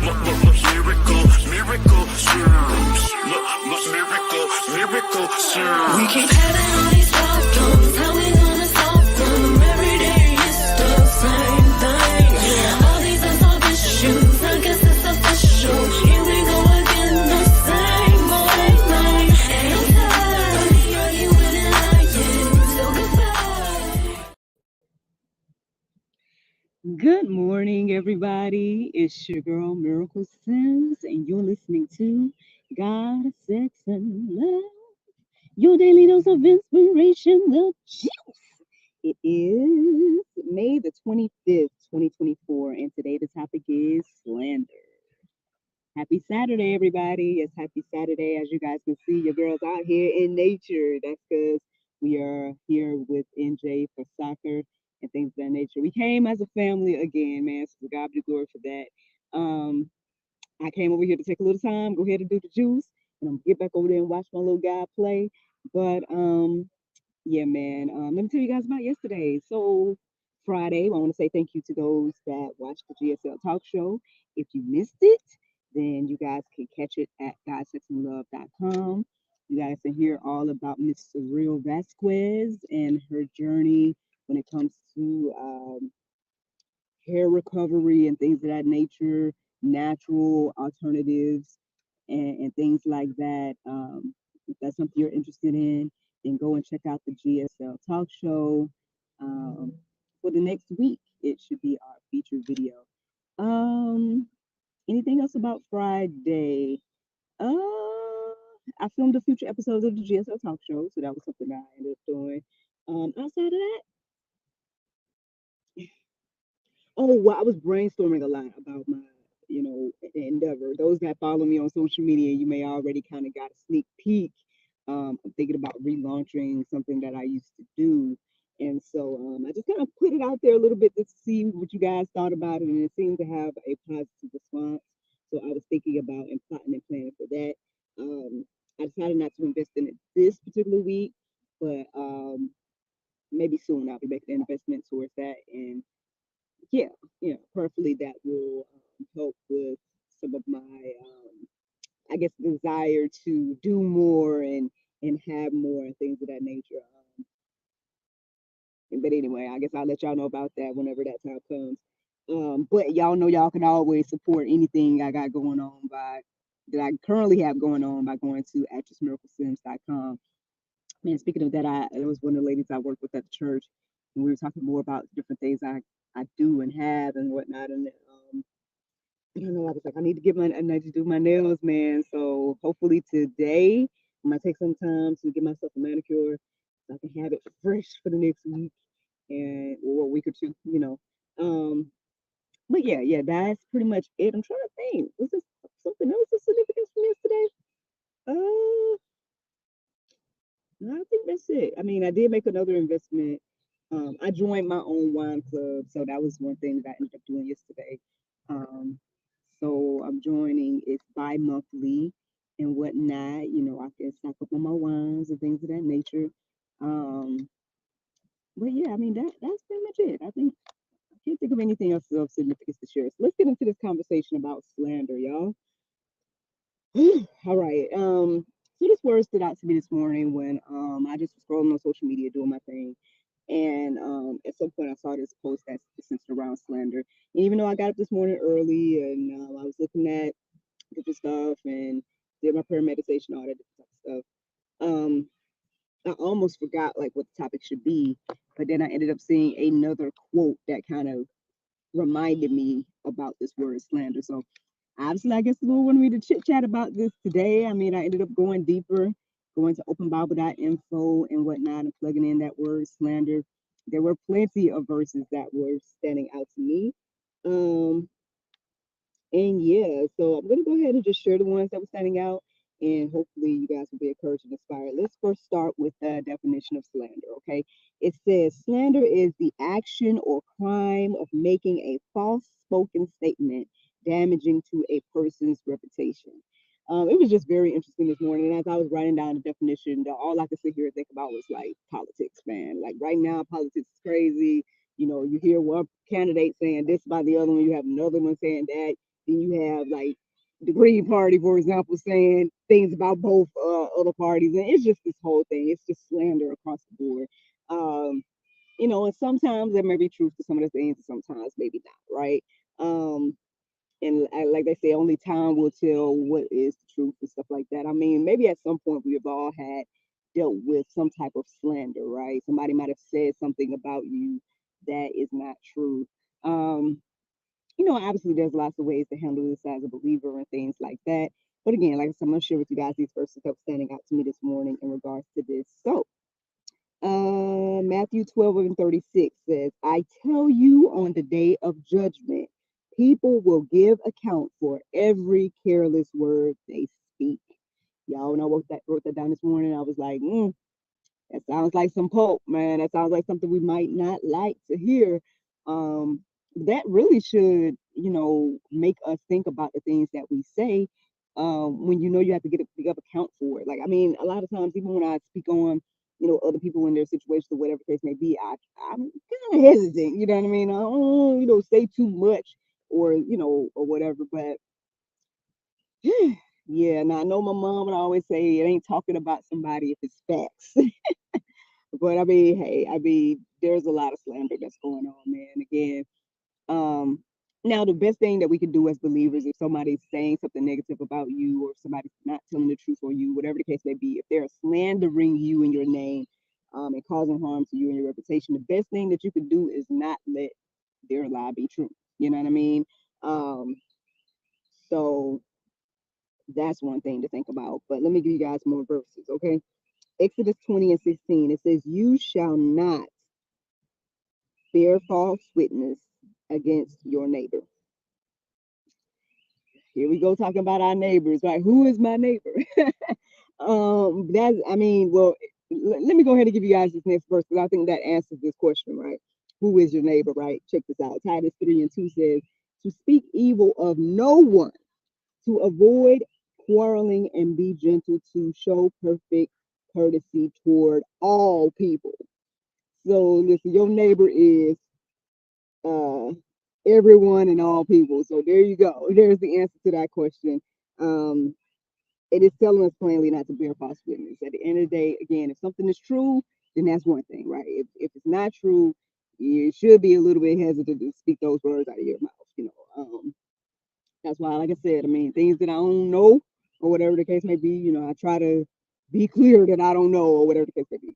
miracle serums. Look, miracle serums. We keep having all these problems. How we gonna solve them? Every day it's the same thing. All these unsolved issues, I guess it's official. Here we go again, the same old thing. And I'm tired of the arguing and lying. So goodbye. Good morning, everybody. It's your girl, Miracle Sims, and you're listening to God, Sex, and Love, your daily dose of inspiration, the juice. It is May the 25th, 2024, and today the topic is slander. Happy Saturday, everybody. It's happy Saturday. As you guys can see, your girl's out here in nature. That's because we are here with NJ for soccer and things of that nature. We came as a family again, man. So God be the glory for that. I came over here to take a little time, go ahead and do the juice, and I'm gonna get back over there and watch my little guy play. But yeah, man. Let me tell you guys about yesterday. So Friday, I want to say thank you to those that watched the GSL talk show. If you missed it, then you guys can catch it at godsexandlove.com. You guys can hear all about Miss Surreal Vasquez and her journey when it comes to hair recovery and things of that nature, natural alternatives, and things like that. If that's something you're interested in, then go and check out the GSL talk show. For the next week, it should be our featured video. Anything else about Friday? I filmed a future episodes of the GSL talk show, so that was something that I ended up doing. Outside of that, well, I was brainstorming a lot about my, endeavor. Those that follow me on social media, you may already kind of got a sneak peek. I'm thinking about relaunching something that I used to do. And so I just kind of put it out there a little bit to see what you guys thought about it. And it seemed to have a positive response. So I was thinking about and plotting and planning for that. I decided not to invest in it this particular week, but maybe soon I'll be making an investment towards that. And yeah, prayerfully that will help with some of my, I guess, desire to do more and have more and things of that nature. But anyway, I guess I'll let y'all know about that whenever that time comes. But y'all know y'all can always support anything I got going on that I currently have going on by going to actressmiraclesims.com. Man, speaking of that, it was one of the ladies I worked with at the church, and we were talking more about different things I do and have and whatnot. And I don't know, I was like, I need to do my nails, man. So hopefully today I'm gonna take some time to get myself a manicure so I can have it fresh for the next week or a week or two, But yeah, that's pretty much it. I'm trying to think. Was this something else of significance from yesterday? No, I think that's it. I mean, I did make another investment. I joined my own wine club, so that was one thing that I ended up doing yesterday. So I'm joining. It's bi-monthly and whatnot. I can stock up on my wines and things of that nature. But yeah, I mean that's pretty much it. I think I can't think of anything else of significance to share. So let's get into this conversation about slander, y'all. All right. So this word stood out to me this morning when I just was scrolling on social media doing my thing. And at some point I saw this post that's centered around slander. And even though I got up this morning early and I was looking at different stuff and did my prayer meditation, all that different stuff, I almost forgot like what the topic should be. But then I ended up seeing another quote that kind of reminded me about this word slander. So obviously, I guess the Lord wanted me to chit chat about this today. I mean, I ended up going deeper, going to bible.info and whatnot and plugging in that word slander. There were plenty of verses that were standing out to me. And yeah, so I'm going to go ahead and just share the ones that were standing out. And hopefully you guys will be encouraged and inspired. Let's first start with the definition of slander, okay? It says slander is the action or crime of making a false spoken statement damaging to a person's reputation. It was just very interesting this morning. And as I was writing down the definition, all I could sit here and think about was like politics, man. Like right now, politics is crazy. You hear one candidate saying this about the other one, you have another one saying that. Then you have like the Green Party, for example, saying things about both other parties, and it's just this whole thing. It's just slander across the board. Um, and sometimes there may be truth to some of the things, and sometimes maybe not, right? Um, and like they say, only time will tell what is the truth and stuff like that. I mean, maybe at some point we've all had dealt with some type of slander, right? Somebody might have said something about you that is not true. Um, obviously there's lots of ways to handle this as a believer and things like that. But again, like I said, I'm gonna share with you guys these verses that were standing out to me this morning in regards to this. So Matthew 12 and 36 says, I tell you, on the day of judgment, people will give account for every careless word they speak. Y'all know wrote that down this morning. I was like, that sounds like some Pope, man. That sounds like something we might not like to hear. That really should, make us think about the things that we say when you have to give account for it. Like, I mean, a lot of times, even when I speak on, other people in their situation or whatever the case may be, I'm kind of hesitant. You know what I mean? I don't, say too much or, or whatever. But yeah, now I know my mom would always say it ain't talking about somebody if it's facts. But I mean, hey, there's a lot of slander that's going on, man. Again, um, now the best thing that we can do as believers, if somebody's saying something negative about you, or if somebody's not telling the truth on you, whatever the case may be, if they're slandering you in your name, and causing harm to you and your reputation, the best thing that you can do is not let their lie be true. You know what I mean? Um, so that's one thing to think about. But let me give you guys more verses, okay? Exodus 20 and 16, it says, You shall not bear false witness against your neighbor. Here we go talking about our neighbors, right? Who is my neighbor? Well, let me go ahead and give you guys this next verse because I think that answers this question, right? Who is your neighbor, right? Check this out. Titus 3 and 2 says, to speak evil of no one, to avoid quarreling and be gentle, to show perfect courtesy toward all people. So listen, your neighbor is uh, everyone and all people. So there you go. There's the answer to that question. Um, it is telling us plainly not to bear false witness. At the end of the day, again, if something is true, then that's one thing, right? If it's not true, you should be a little bit hesitant to speak those words out of your mouth. That's why, like I said, I mean, things that I don't know or whatever the case may be, I try to be clear that I don't know or whatever the case may be.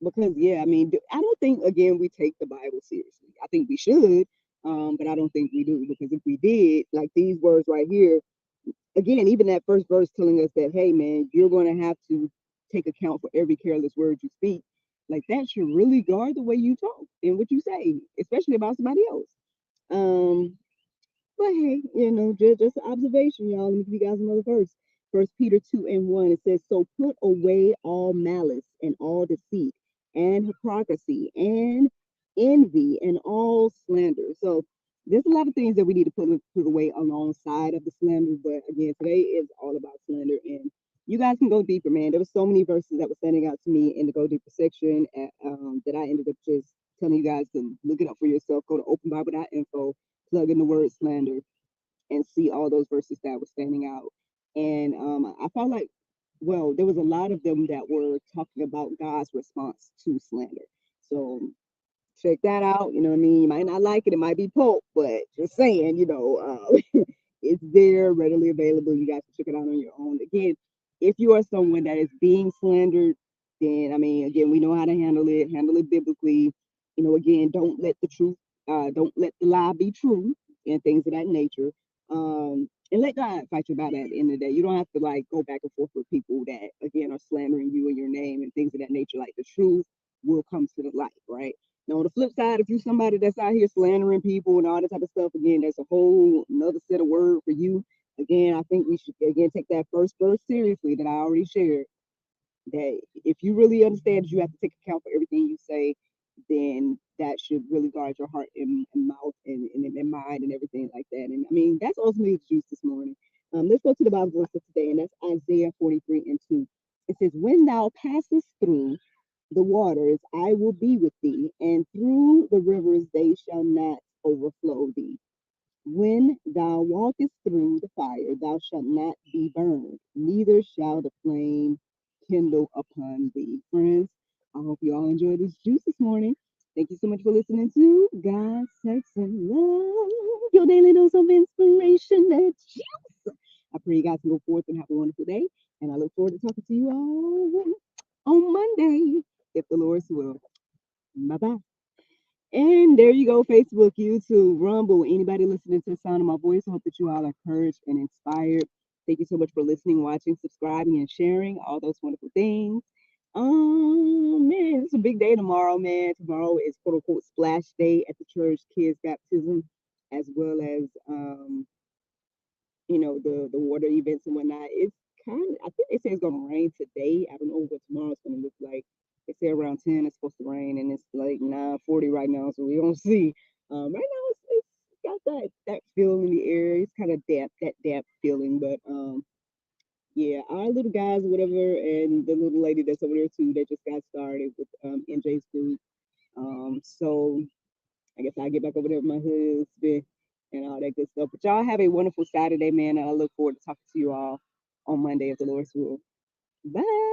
Because yeah, I mean, I don't think again we take the Bible seriously. I think we should, but I don't think we do because if we did, like these words right here, again, even that first verse telling us that, hey man, you're going to have to take account for every careless word you speak. Like that should really guard the way you talk and what you say, especially about somebody else. Um, but hey, just an observation, y'all. Let me give you guys another verse. First Peter 2 and 1. It says, So put away all malice and all deceit and hypocrisy and envy and all slander. So there's a lot of things that we need to put away alongside of the slander. But again, today is all about slander. And you guys can go deeper, man. There were so many verses that were standing out to me in the go deeper section that I ended up just telling you guys to look it up for yourself. Go to bible.info, plug in the word slander, and see all those verses that were standing out. And I felt like, well, there was a lot of them that were talking about God's response to slander. So check that out. You know what I mean? You might not like it. It might be pulp, but just saying, it's there, readily available. You guys can check it out on your own. Again, if you are someone that is being slandered, then, I mean, again, we know how to handle it biblically. Again, don't let the lie be true and things of that nature. And let God fight your battle at the end of the day. You don't have to like go back and forth with people that again are slandering you and your name and things of that nature. Like the truth will come to the light, right? Now on the flip side, if you're somebody that's out here slandering people and all that type of stuff, again, there's a whole another set of word for you. Again, I think we should again take that first verse seriously that I already shared. That if you really understand that you have to take account for everything you say, then that should really guard your heart and mouth and mind and everything like that. And I mean, that's ultimately the juice this morning. Let's go to the Bible verse of today, and that's Isaiah 43 and 2. It says, When thou passest through the waters, I will be with thee, and through the rivers they shall not overflow thee. When thou walkest through the fire, thou shalt not be burned, neither shall the flame kindle upon thee. Friends, I hope you all enjoyed this juice this morning. Thank you so much for listening to God, Sex, and Love, your daily dose of inspiration. That's juice. I pray you guys can go forth and have a wonderful day. And I look forward to talking to you all on Monday, if the Lord's will. Bye bye. And there you go, Facebook, YouTube, Rumble, anybody listening to the sound of my voice. I hope that you all are encouraged and inspired. Thank you so much for listening, watching, subscribing, and sharing all those wonderful things. Man, it's a big day tomorrow, man. Tomorrow is quote unquote splash day at the church, kids' baptism, as well as the water events and whatnot. It's I think they say it's gonna rain today. I don't know what tomorrow's gonna look like. They say around 10 it's supposed to rain, and it's like 9:40 right now, so we don't see. Right now it's got that feel in the air. It's kind of damp, that damp feeling, but yeah, our little guys, whatever, and the little lady that's over there too, that just got started with NJ's group. So I guess I'll get back over there with my husband and all that good stuff. But y'all have a wonderful Saturday, man. And I look forward to talking to you all on Monday if the Lord's will. Bye.